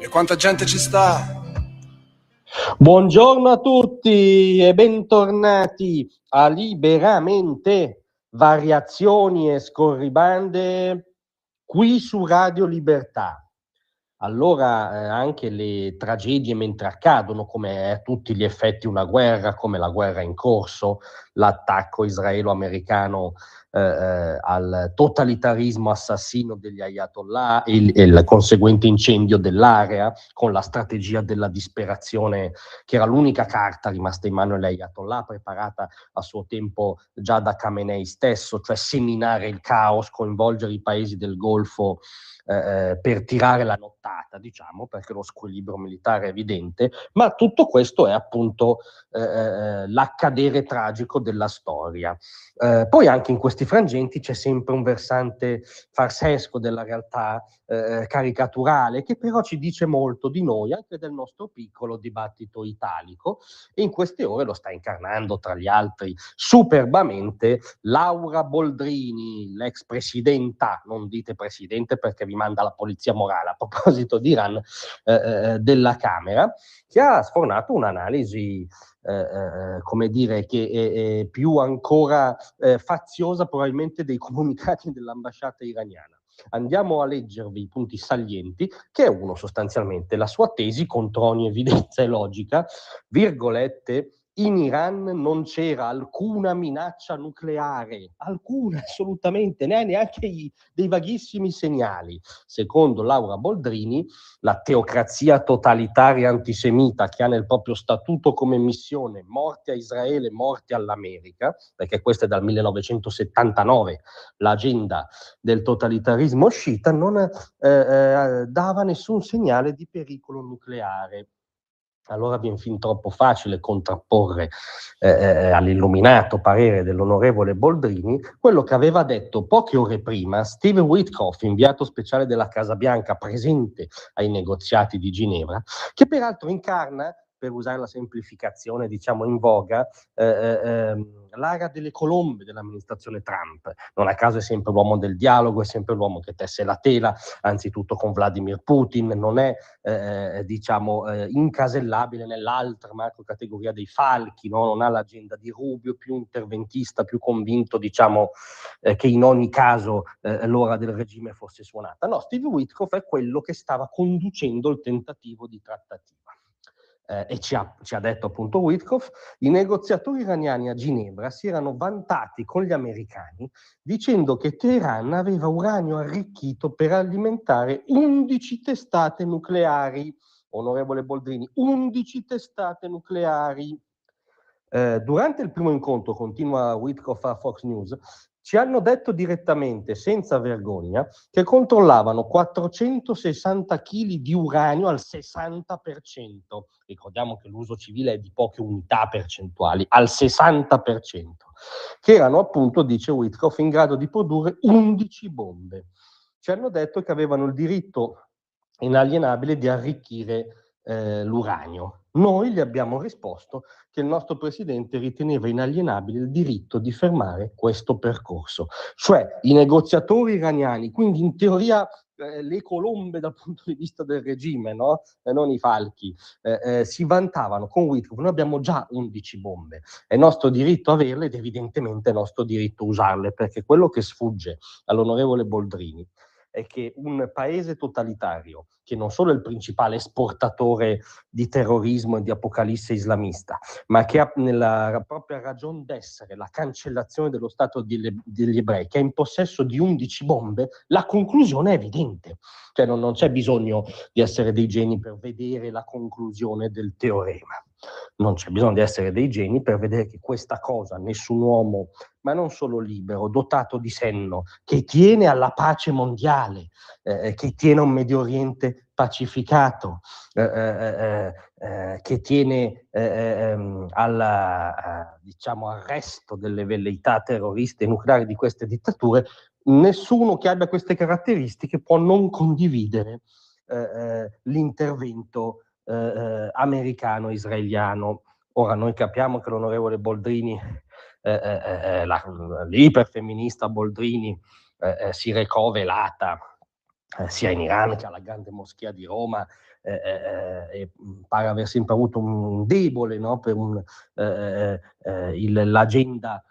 E quanta gente ci sta? Buongiorno a tutti e bentornati a Liberamente, variazioni e scorribande qui su Radio Libertà. Allora anche le tragedie mentre accadono, come a tutti gli effetti una guerra, come la guerra in corso, l'attacco israelo-americano al totalitarismo assassino degli Ayatollah e il conseguente incendio dell'area con la strategia della disperazione, che era l'unica carta rimasta in mano agli Ayatollah, preparata a suo tempo già da Khamenei stesso, cioè seminare il caos, coinvolgere i paesi del Golfo per tirare la nottata, diciamo, perché lo squilibrio militare è evidente, ma tutto questo è appunto l'accadere tragico della storia. Poi anche in questi frangenti c'è sempre un versante farsesco della realtà, caricaturale, che però ci dice molto di noi, anche del nostro piccolo dibattito italico, e in queste ore lo sta incarnando tra gli altri superbamente Laura Boldrini, l'ex presidenta, non dite presidente perché vi manda la polizia morale a proposito di Iran, della Camera, che ha sfornato un'analisi come dire, che è più ancora faziosa probabilmente dei comunicati dell'ambasciata iraniana. Andiamo a leggervi i punti salienti, che è uno sostanzialmente la sua tesi contro ogni evidenza e logica, virgolette: in Iran non c'era alcuna minaccia nucleare, alcuna assolutamente, neanche dei vaghissimi segnali. Secondo Laura Boldrini, la teocrazia totalitaria antisemita che ha nel proprio statuto come missione morte a Israele, morte all'America, perché questa è dal 1979 l'agenda del totalitarismo sciita, non dava nessun segnale di pericolo nucleare. Allora viene fin troppo facile contrapporre all'illuminato parere dell'onorevole Boldrini quello che aveva detto poche ore prima Steve Witkoff, inviato speciale della Casa Bianca presente ai negoziati di Ginevra, che peraltro incarna, per usare la semplificazione diciamo in voga, l'area delle colombe dell'amministrazione Trump. Non a caso è sempre l'uomo del dialogo, è sempre l'uomo che tesse la tela, anzitutto con Vladimir Putin, non è incasellabile nell'altra macro categoria dei falchi, no? Non ha l'agenda di Rubio, più interventista, più convinto, diciamo, che in ogni caso l'ora del regime fosse suonata. No, Steve Witkoff è quello che stava conducendo il tentativo di trattativa. E ci ha detto appunto Witkoff, i negoziatori iraniani a Ginevra si erano vantati con gli americani dicendo che Teheran aveva uranio arricchito per alimentare 11 testate nucleari. Onorevole Boldrini, 11 testate nucleari. Durante il primo incontro, continua Witkoff a Fox News, ci hanno detto direttamente, senza vergogna, che controllavano 460 kg di uranio al 60%. Ricordiamo che l'uso civile è di poche unità percentuali, al 60%, che erano appunto, dice Witkoff, in grado di produrre 11 bombe. Ci hanno detto che avevano il diritto inalienabile di arricchire l'uranio. Noi gli abbiamo risposto che il nostro presidente riteneva inalienabile il diritto di fermare questo percorso. Cioè i negoziatori iraniani, quindi in teoria le colombe dal punto di vista del regime, no? Non i falchi, si vantavano con Witkoff, noi abbiamo già 11 bombe, è nostro diritto averle ed evidentemente è nostro diritto usarle, perché quello che sfugge all'onorevole Boldrini è che un paese totalitario, che non solo è il principale esportatore di terrorismo e di apocalisse islamista, ma che ha nella propria ragion d'essere la cancellazione dello Stato degli ebrei, che è in possesso di 11 bombe, la conclusione è evidente. Cioè non c'è bisogno di essere dei geni per vedere la conclusione del teorema. Non c'è bisogno di essere dei geni per vedere che questa cosa nessun uomo, ma non solo libero, dotato di senno, che tiene alla pace mondiale, che tiene a un Medio Oriente pacificato, che tiene diciamo, al resto delle velleità terroriste e nucleari di queste dittature, nessuno che abbia queste caratteristiche può non condividere l'intervento americano-israeliano. Ora noi capiamo che l'onorevole Boldrini, l'iperfemminista Boldrini, si recò velata sia in Iran che alla Grande Moschea di Roma, e pare aver sempre avuto un debole, no, per l'agenda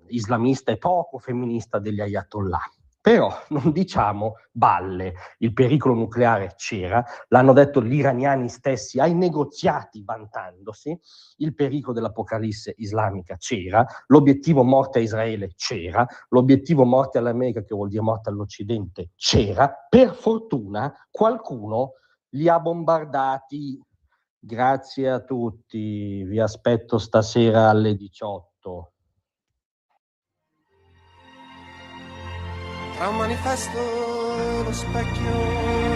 islamista e poco femminista degli ayatollah. Però non diciamo balle, il pericolo nucleare c'era, l'hanno detto gli iraniani stessi ai negoziati vantandosi, il pericolo dell'apocalisse islamica c'era, l'obiettivo morte a Israele c'era, l'obiettivo morte all'America, che vuol dire morte all'Occidente, c'era. Per fortuna qualcuno li ha bombardati. Grazie a tutti, vi aspetto stasera alle 18. Tra un manifesto e lo specchio